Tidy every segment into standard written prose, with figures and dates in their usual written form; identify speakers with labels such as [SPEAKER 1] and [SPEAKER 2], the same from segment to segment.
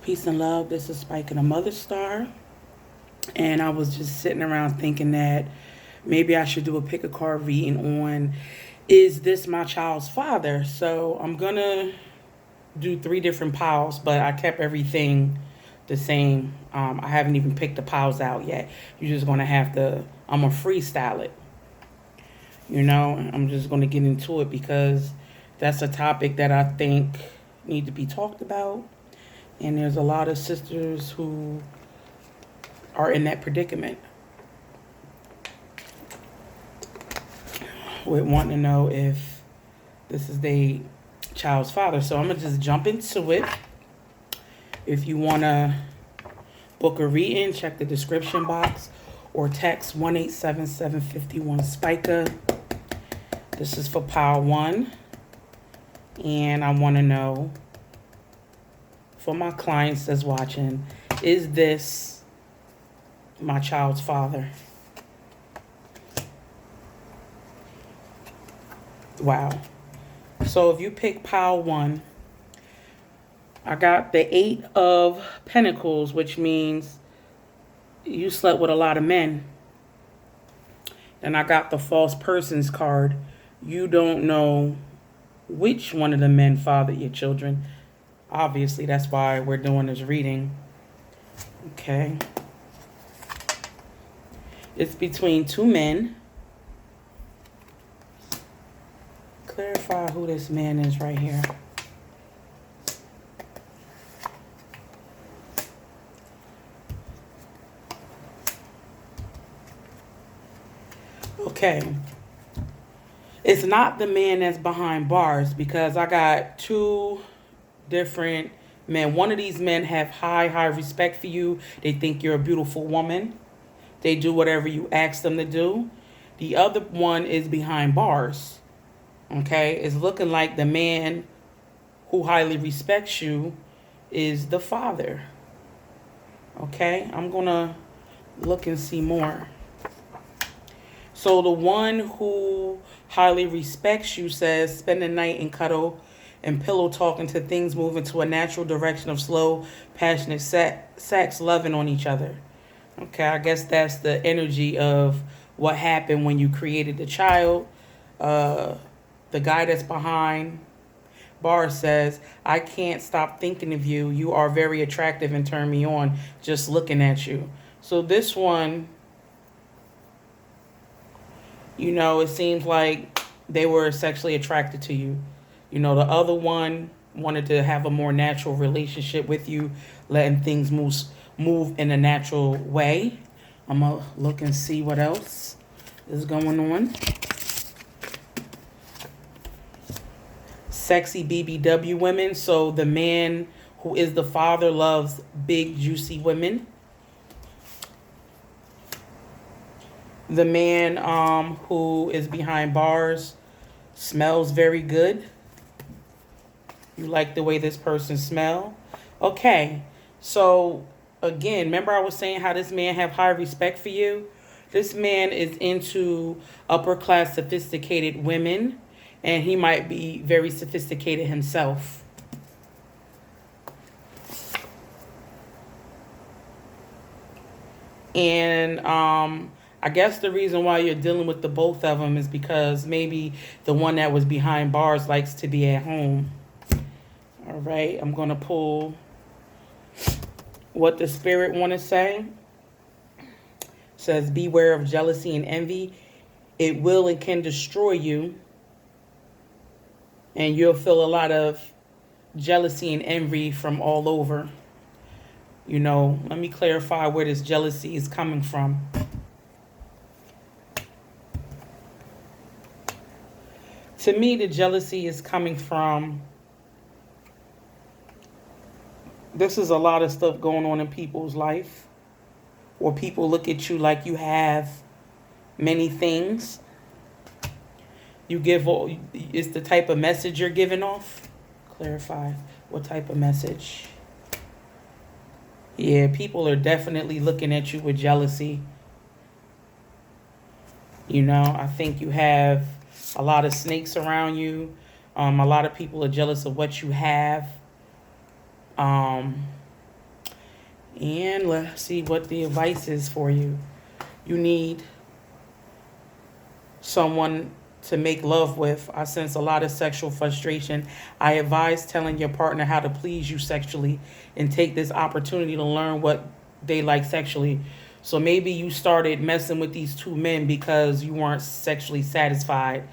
[SPEAKER 1] Peace and love. This is Spike and a Mother Star. And I was just sitting around thinking that maybe I should do a pick a card reading on, is this my child's father? So I'm going to do three different piles, but I kept everything the same. I haven't even picked the piles out yet. You're just going to have to, I'm going to freestyle it. I'm just going to get into it because that's a topic that I think need to be talked about. And there's a lot of sisters who are in that predicament with wanting to know if this is their child's father. So I'm going to just jump into it. If you want to book a reading, check the description box or text 1-877-51-SPIKA. This is for pile 1. And I want to know, for my clients that's watching, is this my child's father? Wow. So if you pick pile 1, I got the 8 of Pentacles, which means you slept with a lot of men. And I got the false persons card. You don't know which one of the men fathered your children. Obviously, that's why we're doing this reading. Okay. It's between two men. Clarify who this man is right here. Okay. It's not the man that's behind bars because I got two different men. One of these men have high respect for you. They think you're a beautiful woman. They do whatever you ask them to do. The other one is behind bars. Okay? It's looking like the man who highly respects you is the father. Okay? I'm going to look and see more. So the one who highly respects you says, spend the night and cuddle and pillow talk until things move into a natural direction of slow, passionate sex, loving on each other. Okay, I guess that's the energy of what happened when you created the child. The guy that's behind bars says, I can't stop thinking of you. You are very attractive and turn me on just looking at you. So this one, it seems like they were sexually attracted to you. The other one wanted to have a more natural relationship with you, letting things move in a natural way. I'm going to look and see what else is going on. Sexy BBW women. So the man who is the father loves big, juicy women. The man who is behind bars smells very good. You like the way this person smell? Okay. So, again, remember I was saying how this man have high respect for you? This man is into upper class sophisticated women, and he might be very sophisticated himself. And I guess the reason why you're dealing with the both of them is because maybe the one that was behind bars likes to be at home. All right, I'm going to pull what the spirit want to say. It says, beware of jealousy and envy. It will and can destroy you. And you'll feel a lot of jealousy and envy from all over. Let me clarify where this jealousy is coming from. To me, the jealousy is coming from, this is a lot of stuff going on in people's life, or people look at you like you have many things. It's the type of message you're giving off. Clarify what type of message. Yeah, people are definitely looking at you with jealousy. I think you have a lot of snakes around you. A lot of people are jealous of what you have. And let's see what the advice is for you. You need someone to make love with. I sense a lot of sexual frustration. I advise telling your partner how to please you sexually and take this opportunity to learn what they like sexually. So maybe you started messing with these two men because you weren't sexually satisfied,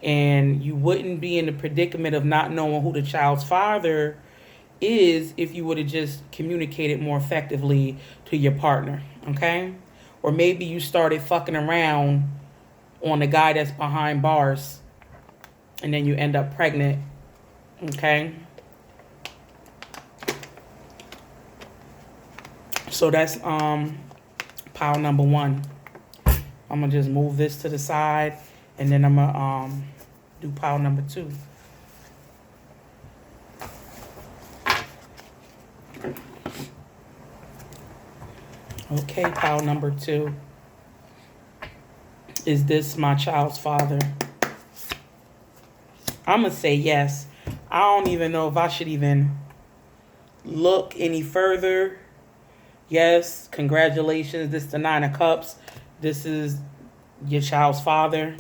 [SPEAKER 1] and you wouldn't be in the predicament of not knowing who the child's father is if you would have just communicated more effectively to your partner, okay? Or maybe you started fucking around on the guy that's behind bars and then you end up pregnant, okay? So that's pile number one. I'm gonna just move this to the side and then I'm gonna do pile number two. Okay, pile number two. Is this my child's father? I'm going to say yes. I don't even know if I should even look any further. Yes, congratulations. This is the Nine of Cups. This is your child's father.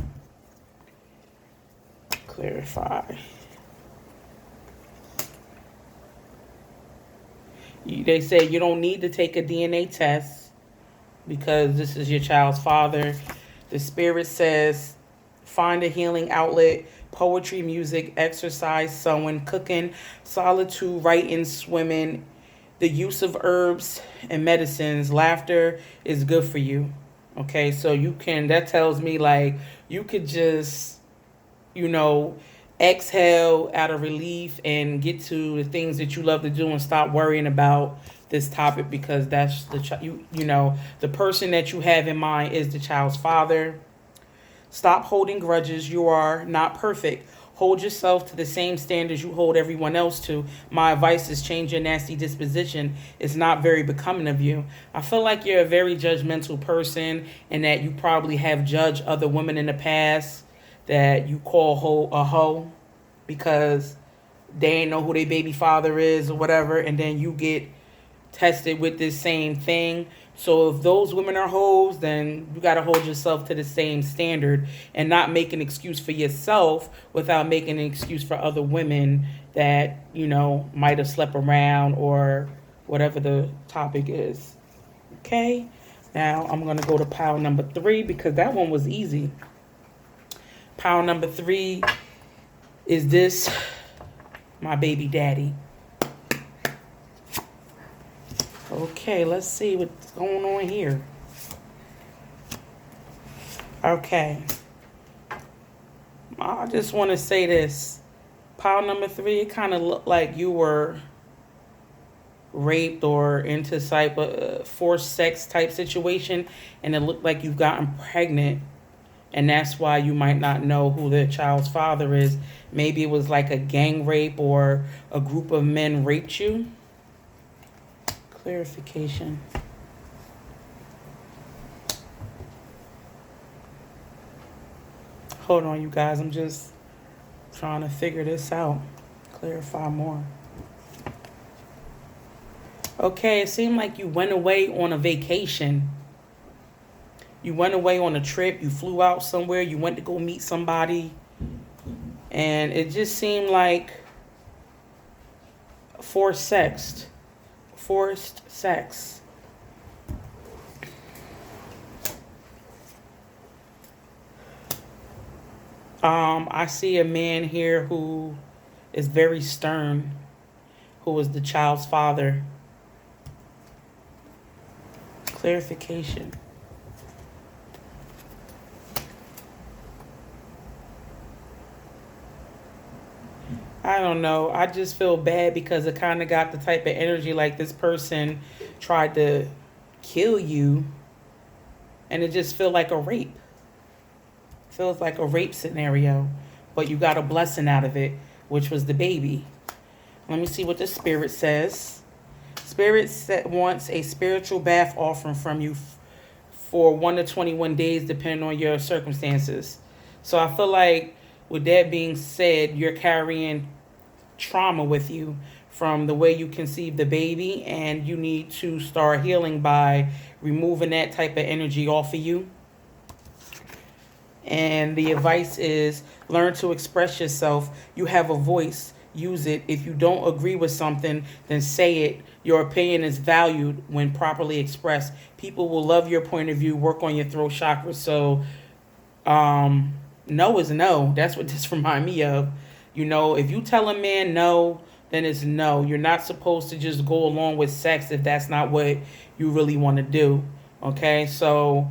[SPEAKER 1] Clarify. They say you don't need to take a DNA test because this is your child's father. The spirit says find a healing outlet: poetry, music, exercise, sewing, cooking, solitude, writing, swimming, the use of herbs and medicines. Laughter is good for you. Okay, so you can, that tells me like you could just, exhale out of relief and get to the things that you love to do and stop worrying about this topic, because that's the person that you have in mind is the child's father. Stop holding grudges. You are not perfect. Hold yourself to the same standards you hold everyone else to. My advice is change your nasty disposition. It's not very becoming of you. I feel like you're a very judgmental person and that you probably have judged other women in the past that you call a hoe because they ain't know who their baby father is or whatever, and then you get tested with this same thing. So if those women are hoes, then you got to hold yourself to the same standard and not make an excuse for yourself without making an excuse for other women that, might have slept around or whatever the topic is. Okay? Now I'm going to go to pile number 3 because that one was easy. Pile number 3, is this my baby daddy? Okay, let's see what's going on here. Okay. I just want to say this. Pile number 3, it kind of looked like you were raped or into type of forced sex type situation, and it looked like you've gotten pregnant, and that's why you might not know who the child's father is. Maybe it was like a gang rape or a group of men raped you. Clarification. Hold on, you guys. I'm just trying to figure this out. Clarify more. Okay, it seemed like you went away on a vacation. You went away on a trip. You flew out somewhere. You went to go meet somebody. And it just seemed like forced sex. I see a man here who is very stern, who is the child's father. Clarification. I don't know. I just feel bad because it kind of got the type of energy like this person tried to kill you, and it just feels like a rape. Feels like a rape scenario, but you got a blessing out of it, which was the baby. Let me see what the spirit says. Spirit wants a spiritual bath offering from you for 1 to 21 days, depending on your circumstances. So I feel like, with that being said, you're carrying trauma with you from the way you conceive the baby, and you need to start healing by removing that type of energy off of you. And the advice is learn to express yourself. You have a voice. Use it. If you don't agree with something, then say it. Your opinion is valued when properly expressed. People will love your point of view. Work on your throat chakra. So, no is no. That's what this remind me of. You know, if you tell a man no, then it's no. You're not supposed to just go along with sex if that's not what you really want to do. Okay, so